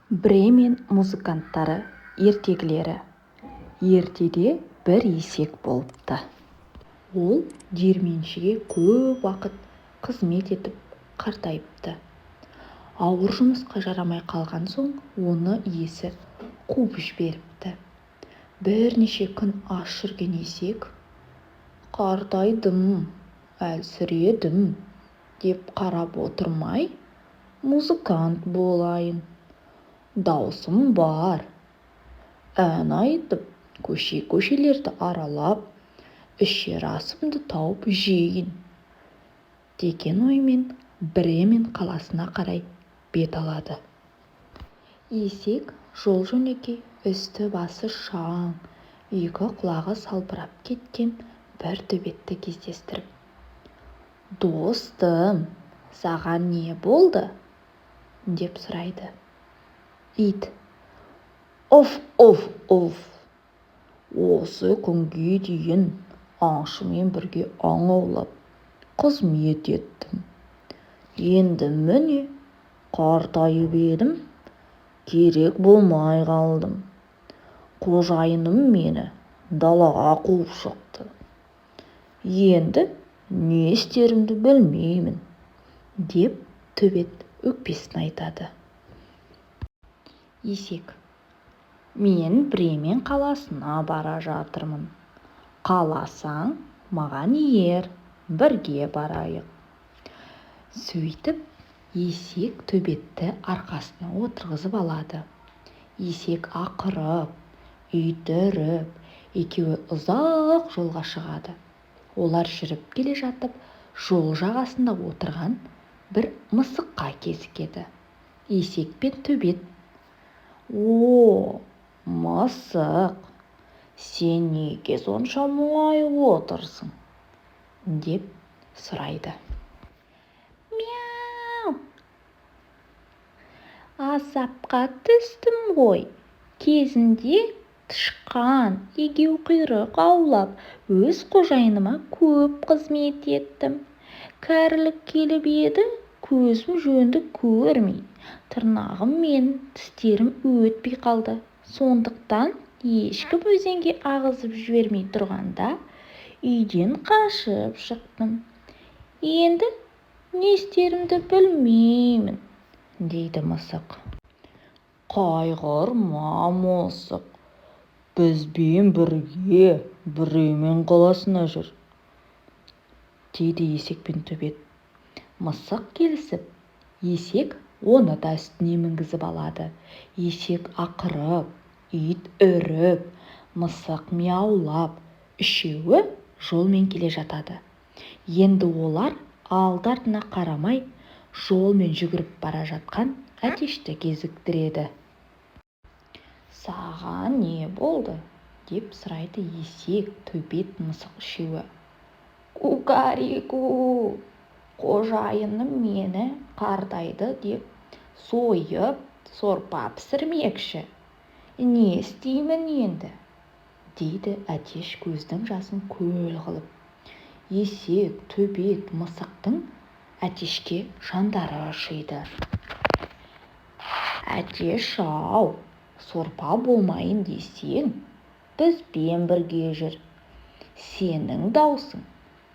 Бремен музыканттары ертегілері. Ертеде бір есек болыпты. Ол диірменшіге көп уақыт қызмет етіп қартайыпты. Ауыр жұмысқа жарамай қалған соң оны иесі қуып жіберіпті. Бірнеше күн аш жүрген есек «Қартайдым, әлсіредім» деп қарап отырмай, музыкант болайын. Даусым бар, ән айтып, көшелерді аралап, ішер асымды тауып жейін деген оймен Бремен қаласына қарай бет алады. Есек жол-жөнекей үсті-басы шаң, екі құлағы салбырап кеткен бір төбетті кездестіріп: «Достым, саған не болды?» деп сұрайды. Ит: «Оф, осы күнге дейін аңшымен бірге аң аулап қызмет еттім. Енді міне қартайып едім, керек болмай қалдым. Қожайыным мені далаға қуып шықты. Енді не істерімді білмеймін» деп төбет өкпесін айтады. Есек: «Мен Бремен қаласына бара жатырмын. Қаласаң, маған ер, бірге барайық». Сөйтіп, есек төбетті арқасына отырғызып алады. Есек ақырып, ит үріп, екеуі ұзақ жолға шығады. Олар жүріп келе жатып, жол жағасында отырған бір мысыққа кезігеді. Есек пен төбет: «О, мысық, сен неге сонша мұңайып отырсың?» деп сұрайды. «Мяу, азапқа түстім ғой. Кезінде тышқан егеуқұйрық аулап, өз қожайыныма көп қызмет еттім. Кәрілік келіп еді, көзім жөнді көрмей, тырнағым мен тістерім өтпей қалды. Сондықтан ешкім өзенге ағызып жібермей тұрғанда үйден қашып шықтым. Енді не істерімді білмеймін» дейді мысық. «Қайғырма, мысық, бізбен бірге Бремен қаласына жүр» дейді есек пен төбет. Мысық келісіп, есек оны да үстіне мінгізіп алады. Есек ақырып, ит үріп, мысық мяулап, үшеуі жолмен келе жатады. Енді олар алды-артына қарамай жолмен жүгіріп бара жатқан әтешті кезіктіреді. «Саған не болды?» деп сұрайды есек, төбет, мысық үшеуі. «Кукареку, қожайыным мені қартайды деп сойып, сорпа пісірмекші. Не істеймін енді?» дейді әтеш көздің жасын көл қылып. Есек, төбет, мысықтың әтешке жандары ашиды. «Әтеш-ау, сорпа болмайын десең, бізбен бірге жүр. Сенің даусың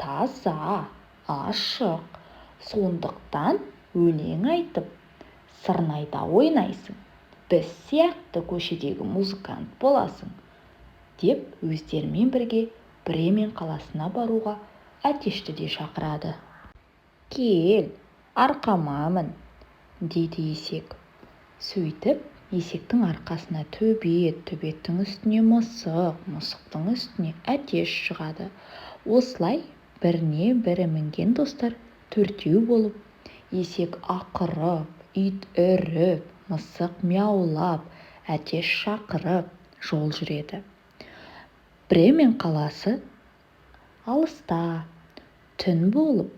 таза, ашық, сондықтан өлең айтып, сырнайда ойнайсың. Біз сияқты көшедегі музыкант боласың» деп өздерімен бірге Бремен қаласына баруға әтешті де шақырады. «Кел, арқама мін» дейді есек. Сөйтіп, есектің арқасына төбет, төбеттің үстіне мысық, мысықтың үстіне әтеш шығады. Осылай біріне бірі мінген достар төртеу болып, есек ақырып, ит үріп, мысық мяулап, әтеш шақырып жол жүреді. Бремен қаласы алыста, түн болып,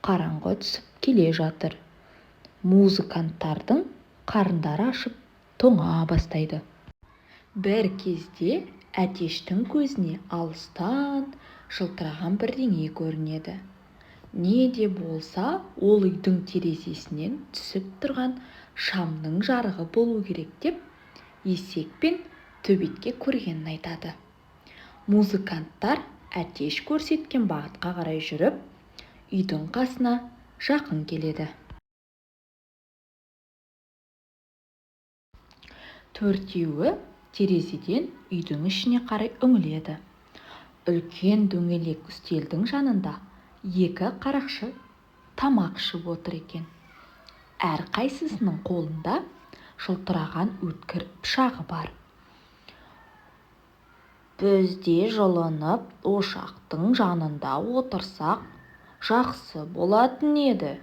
қараңғы түсіп келе жатыр. Музыканттардың қарындары ашып тоңа бастайды. Бір кезде әтештің көзіне алыстан жылтыраған бірдеңе көрінеді. Не де болса, ол үйдің терезесінен түсіп тұрған шамның жарығы болу керек деп есек пен төбетке көргенін айтады. Музыканттар әтеш көрсеткен бағытқа қарай жүріп, үйдің қасына жақын келеді. Төртеуі терезеден үйдің ішіне қарай үңіледі. Үлкен дөңгелек үстелдің жанында екі қарақшы тамақ ішіп отыр екен. Әрқайсысының қолында жылтыраған өткір пышағы бар. Бізде жылынып, ошақтың жанында отырсақ, жақсы болатын еді,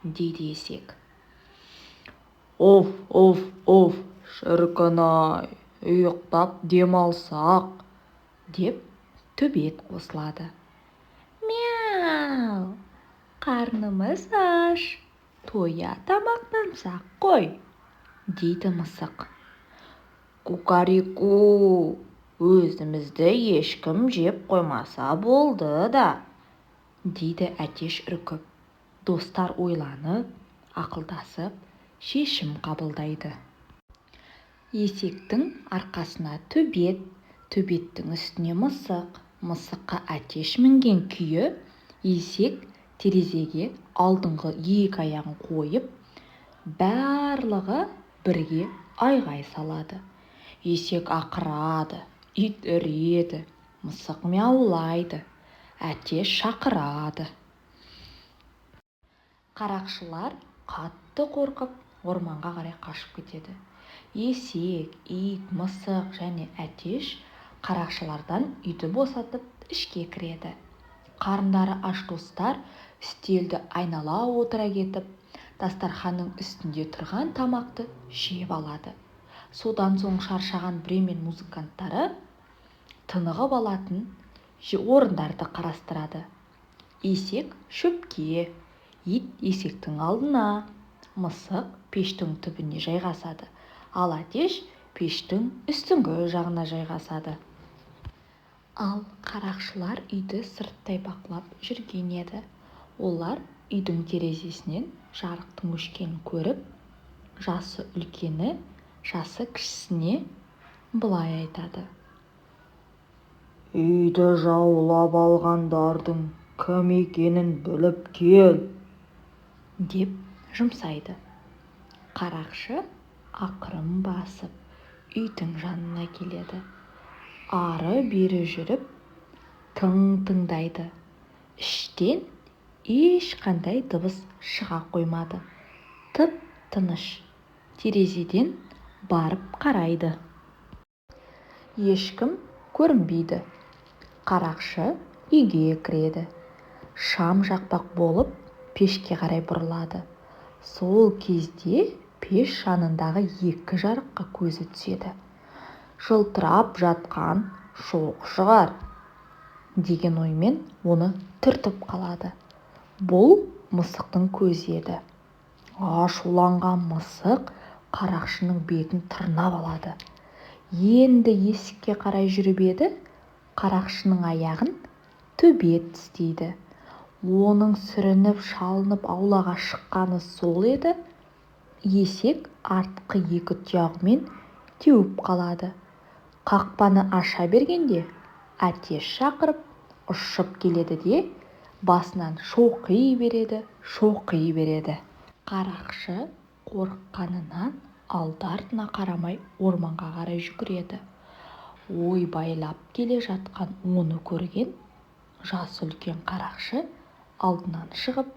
дейді есек. Оф, оф, оф, шіркін-ай, ұйықтап демалсақ, деп төбет қосылады. Мяу, қарнымыз аш, тоя тамақтансақ қой, дейді мысық. Кукареку, өзімізді ешкім жеп қоймаса болды да, дейді әтеш үркіп. Достар ойланып, ақылдасып, шешім қабылдайды. Есектің арқасына төбет, төбеттің үстіне мысық, мысыққа әтеш мінген күйі, есек терезеге алдыңғы екі аяғын қойып, барлығы бірге айғай салады. Есек ақырады, ит үреді, мысық мяулайды, әтеш шақырады. Қарақшылар қатты қорқып, орманға қарай қашып кетеді. Есек, ит, мысық және әтеш қарақшылардан үйді босатып ішке кіреді. Қарындары аш достар үстелді айнала отыра кетіп, дастарханның үстінде тұрған тамақты жеп алады. Содан соң шаршаған Бремен музыканттары тынығып алатын орындарды қарастырады. Есек шөпке, ит есектің алдына, мысық пештің түбіне жайғасады, ал әтеш пештің үстіңгі жағына жайғасады. Ал қарақшылар үйді сырттай бақылап жүрген еді. Олар үйдің терезесінен жарықтың өшкенін көріп, жасы үлкені жасы кішісіне былай айтады. Үйді жаулап алғандардың кім екенін біліп кел, деп жұмсайды. Қарақшы ақырын басып үйдің жанына келеді. Ары-бері жүріп тыңдайды. Іштен ешқандай дыбыс шыға қоймады. Тып-тыныш. Терезеден барып қарайды. Ешкім көрінбейді. Қарақшы үйге кіреді. Шам жақпақ болып пешке қарай бұрылады. Сол кезде пеш жанындағы екі жарыққа көзі түседі. Жылтырап жатқан шоқ шығар, деген оймен оны түртіп қалады. Бұл мысықтың көзі еді. Ашуланған мысық қарақшының бетін тырнап алады. Енді есікке қарай жүріп еді, қарақшының аяғын төбет тістейді. Оның сүрініп шалынып аулаға шыққаны сол еді. Есек артқы екі тұяғымен теуіп қалады. Қақпаны аша бергенде әтеш шақырып ұшып келеді де басынан шоқи береді. Қарақшы қорыққанынан алды-артына қарамай орманға қарай жүгіреді. Ойбайлап келе жатқан оны көрген жасы үлкен қарақшы алдынан шығып,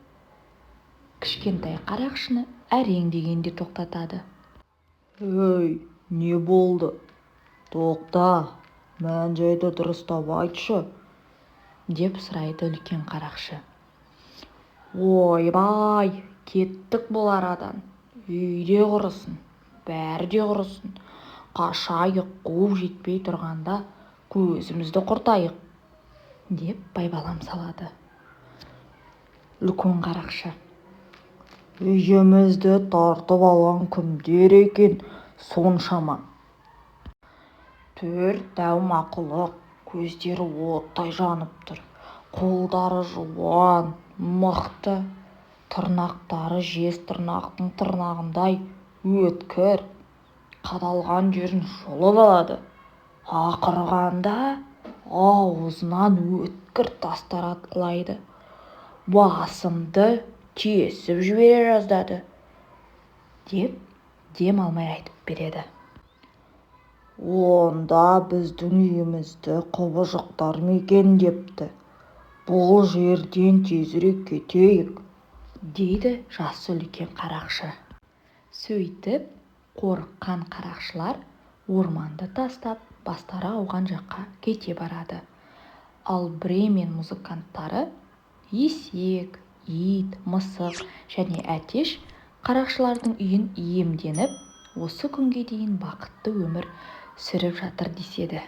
кішкентай қарақшыны әрең дегенде тоқтатады. Ей, не болды? Тоқта, мән-жайды дұрыстап айтшы, деп сұрайды үлкен қарақшы. Ойбай, кеттік бұл арадан. Үйде құрысын, бәрі де құрысын. Қашайық, қуып жетпей тұрғанда көзімізді құртайық, деп байбалам салады. Үлкен қарақшы. Үйімізді тартып алған кімдер екен соншама? Төрт дәу мақұлық, көздері оттай жанып тұр. Қолдары жуан, мықты, тырнақтары жез тырнақтың тырнағындай өткір қадалған жерін жұлып алады. Ақырғанда аузынан өткір тастар атқылайды. Басымды тесіп жібере жаздады, деп дем алмай айтып береді. Онда біздің үйімізді құбыжықтар мекендепті. Бұл жерден тезірек кетейік, дейді жасы үлкен қарақшы. Сөйтіп, қорыққан қарақшылар орманды тастап, бастары ауған жаққа кете барады. Ал Бремен музыканттары есек, ит, мысық және әтеш қарақшылардың үйін иемденіп, осы күнге дейін бақытты өмір сүріп жатыр деседі.